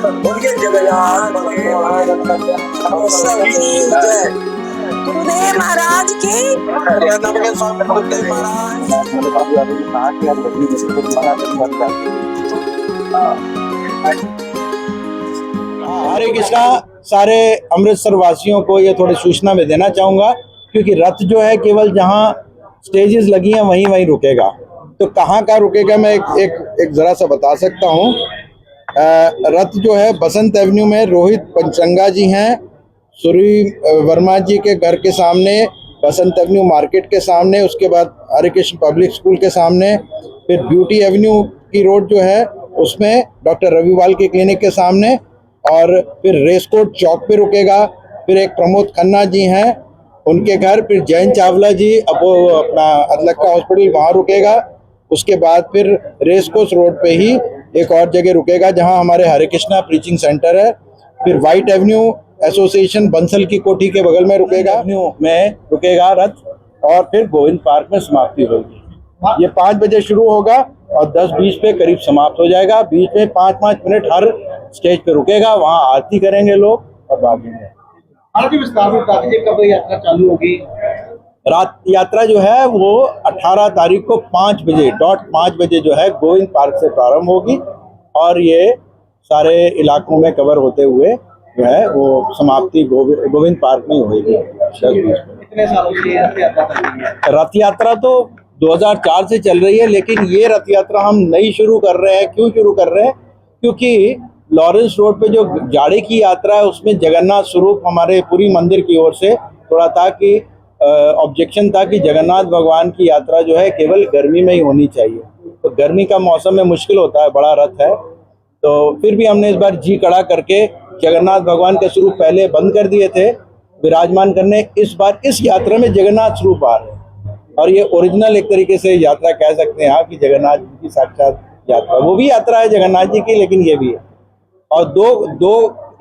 उनके जगन्नाथ गुरुदेव महाराज की हरे कृष्णा। सारे अमृतसर वासियों को ये थोड़ी सूचना में देना चाहूँगा, क्योंकि रथ जो है केवल जहाँ स्टेजेस लगी हैं वहीं वहीं रुकेगा। तो कहाँ का रुकेगा मैं एक ज़रा सा बता सकता हूँ। रथ जो है बसंत एवेन्यू में रोहित पंचंगा जी हैं, सूरी वर्मा जी के घर के सामने, बसंत एवेन्यू मार्केट के सामने, उसके बाद हरे कृष्ण पब्लिक स्कूल के सामने, फिर ब्यूटी एवेन्यू की रोड जो है उसमें डॉक्टर रविवाल के क्लिनिक के सामने, और फिर रेसकोर्ट चौक पे रुकेगा। फिर एक प्रमोद खन्ना जी हैं उनके घर, फिर जयंत चावला जी अपना अदलक्का हॉस्पिटल वहाँ रुकेगा। उसके बाद फिर रेसकोर्स रोड पे ही एक और जगह रुकेगा जहाँ हमारे हरे कृष्णा प्रीचिंग सेंटर है। फिर वाइट एवेन्यू एसोसिएशन बंसल की कोठी के बगल में रुकेगा, एवेन्यू में रुकेगा रथ, और फिर गोविंद पार्क में समाप्ति होगी। ये 5 बजे शुरू होगा और 10:20 पे करीब समाप्त हो जाएगा। बीच में 5-5 मिनट हर स्टेज पे रुकेगा, वहाँ आरती करेंगे लोग और भागेंगे। विस्तार में बता दीजिए कब यात्रा चालू होगी। रात यात्रा जो है वो 18 तारीख को 5 बजे जो है गोविंद पार्क से प्रारंभ होगी, और ये सारे इलाकों में कवर होते हुए जो है वो समाप्ति गोविंद पार्क में होगी। कितने सालों से रथ यात्रा चल रही है? रथ यात्रा तो 2004 से चल रही है, लेकिन ये रथ यात्रा हम नई शुरू कर रहे हैं। क्यों शुरू कर रहे हैं? क्योंकि लॉरेंस रोड पे जो जाड़े की यात्रा है उसमें जगन्नाथ स्वरूप हमारे पूरी मंदिर की ओर से थोड़ा था कि ऑब्जेक्शन था कि जगन्नाथ भगवान की यात्रा जो है केवल गर्मी में ही होनी चाहिए, तो गर्मी का मौसम में मुश्किल होता है, बड़ा रथ है। तो फिर भी हमने इस बार जी कड़ा करके जगन्नाथ भगवान के स्वरूप पहले बंद कर दिए थे विराजमान करने, इस बार इस यात्रा में जगन्नाथ स्वरूप आ रहे हैं, और ये ओरिजिनल एक तरीके से यात्रा कह सकते हैं आप कि जगन्नाथ जी की साक्षात यात्रा। वो भी यात्रा है जगन्नाथ जी की, लेकिन ये भी है। और दो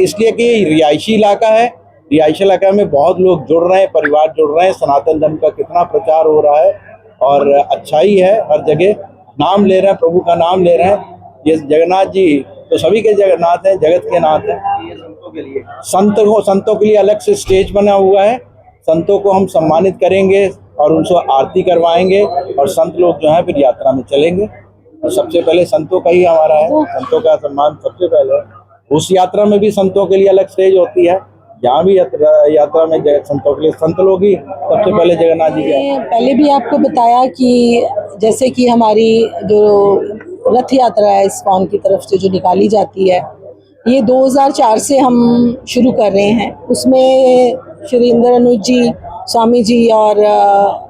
इसलिए कि रिहायशी इलाका है, रिहायशी इलाका में बहुत लोग जुड़ रहे हैं, परिवार जुड़ रहे हैं। सनातन धर्म का कितना प्रचार हो रहा है और अच्छा ही है, हर जगह नाम ले रहे हैं, प्रभु का नाम ले रहे हैं। ये जगन्नाथ जी तो सभी के जगन्नाथ हैं, जगत के नाथ हैं। ये संतों के लिए, संतों के लिए अलग से स्टेज बना हुआ है। संतों को हम सम्मानित करेंगे और उनसे आरती करवाएंगे, और संत लोग जो है फिर यात्रा में चलेंगे। तो सबसे पहले संतों का ही हमारा है, संतों का सम्मान सबसे पहले है। उस यात्रा में भी संतों के लिए अलग स्टेज होती है, जहाँ भी यात्रा में संतों के लिए संत लोग ही सबसे पहले जगन्नाथ जी के। पहले भी आपको बताया कि जैसे कि हमारी जो रथ यात्रा है इस्कॉन की तरफ से जो निकाली जाती है, ये 2004 से हम शुरू कर रहे हैं। उसमें श्री इंद्र अनुज जी, स्वामी जी और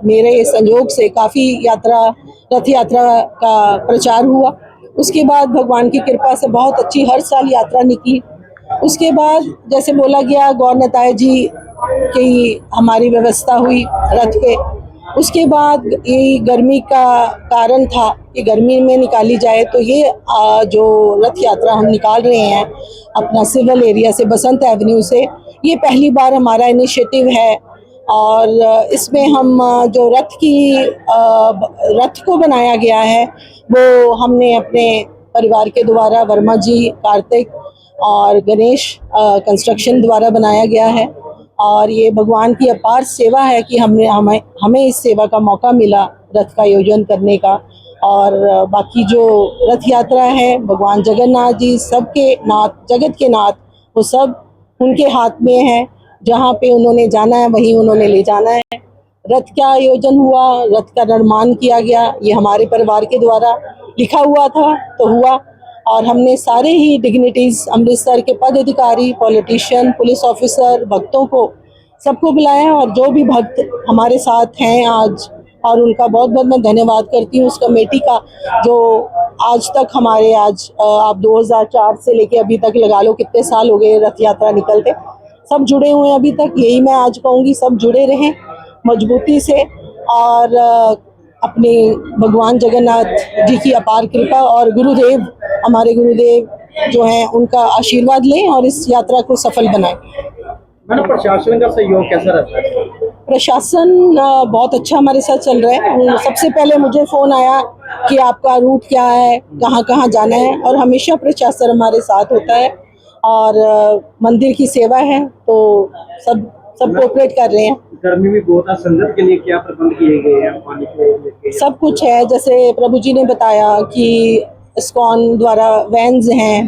मेरे संयोग से काफ़ी रथ यात्रा का प्रचार हुआ। उसके बाद भगवान की कृपा से बहुत अच्छी हर साल यात्रा निकली। उसके बाद जैसे बोला गया गौरनताय जी की हमारी व्यवस्था हुई रथ पे। उसके बाद ये गर्मी का कारण था कि गर्मी में निकाली जाए, तो ये जो रथ यात्रा हम निकाल रहे हैं अपना सिविल एरिया से, बसंत एवेन्यू से, ये पहली बार हमारा इनिशिएटिव है। और इसमें हम जो रथ को बनाया गया है वो हमने अपने परिवार के द्वारा, वर्मा जी, कार्तिक और गणेश कंस्ट्रक्शन द्वारा बनाया गया है। और ये भगवान की अपार सेवा है कि हमें इस सेवा का मौका मिला रथ का आयोजन करने का। और बाकी जो रथ यात्रा है भगवान जगन्नाथ जी सबके नाथ, जगत के नाथ, वो सब उनके हाथ में है। जहाँ पे उन्होंने जाना है वहीं उन्होंने ले जाना है। रथ का आयोजन हुआ, रथ का निर्माण किया गया, ये हमारे परिवार के द्वारा लिखा हुआ था तो हुआ। और हमने सारे ही डिग्निटीज, अमृतसर के पद अधिकारी, पॉलिटिशियन, पुलिस ऑफिसर, भक्तों को सबको बुलाया। और जो भी भक्त हमारे साथ हैं आज, और उनका बहुत बहुत मैं धन्यवाद करती हूँ उस कमेटी का जो आज तक हमारे आप 2004 से लेके अभी तक लगा लो कितने साल हो गए रथ यात्रा निकलते, सब जुड़े हुए हैं अभी तक। यही मैं आज कहूँगी, सब जुड़े रहें मजबूती से, और अपने भगवान जगन्नाथ जी की अपार कृपा और गुरुदेव, हमारे गुरुदेव जो हैं उनका आशीर्वाद लें और इस यात्रा को सफल बनाएं। मैडम, प्रशासन का सहयोग कैसा रहता है? प्रशासन बहुत अच्छा हमारे साथ चल रहा है। सबसे पहले मुझे फ़ोन आया कि आपका रूट क्या है, कहाँ कहाँ जाना है, और हमेशा प्रशासन हमारे साथ होता है। और मंदिर की सेवा है, तो सब कोऑपरेट कर रहे हैं। गर्मी भी बहुत है, संगत के लिए क्या प्रबंध किए गए हैं पानी को लेके? सब कुछ है, जैसे प्रभु जी ने बताया कि इस्कॉन द्वारा वैन्स हैं,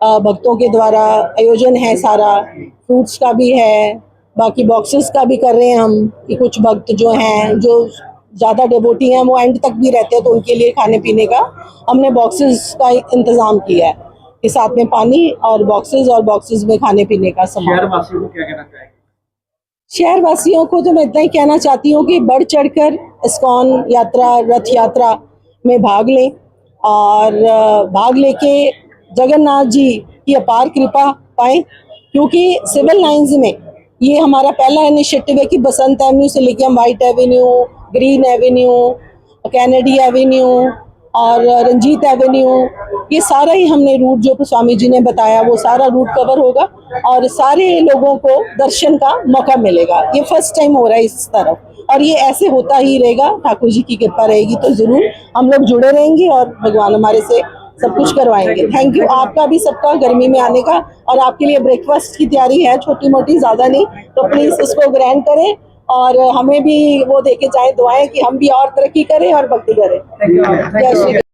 भक्तों के द्वारा आयोजन है, सारा फ्रूट्स का भी है, बाकी बॉक्सेस का भी कर रहे हैं हम कि कुछ भक्त जो हैं, जो ज़्यादा डेवोटी हैं, वो एंड तक भी रहते हैं, तो उनके लिए खाने पीने का हमने बॉक्सेस का इंतज़ाम किया है कि साथ में पानी और बॉक्सेस में खाने पीने का सामान। शहर वासियों को क्या कहना चाहेंगे? शहर वासियों को तो मैं इतना ही कहना चाहती हूँ कि बढ़ चढ़कर इस्कॉन यात्रा, रथ यात्रा में भाग लें और भाग लेके जगन्नाथ जी की अपार कृपा पाएं, क्योंकि सिविल लाइंस में ये हमारा पहला इनिशिएटिव है कि बसंत एवेन्यू से लेके हम white Avenue, green Avenue, Kennedy Avenue और रंजीत एवेन्यू, ये सारा ही हमने रूट जो स्वामी जी ने बताया वो सारा रूट कवर होगा और सारे लोगों को दर्शन का मौका मिलेगा। ये फर्स्ट टाइम हो रहा है इस तरफ और ये ऐसे होता ही रहेगा। ठाकुर जी की कृपा रहेगी तो जरूर हम लोग जुड़े रहेंगे और भगवान हमारे से सब कुछ करवाएंगे। थैंक यू आपका भी सबका गर्मी में आने का, और आपके लिए ब्रेकफास्ट की तैयारी है, छोटी मोटी, ज़्यादा नहीं, तो प्लीज़ इसको ग्रहण करें और हमें भी वो देके जाए दुआएं कि हम भी और तरक्की करें और भक्ति करें। जय श्री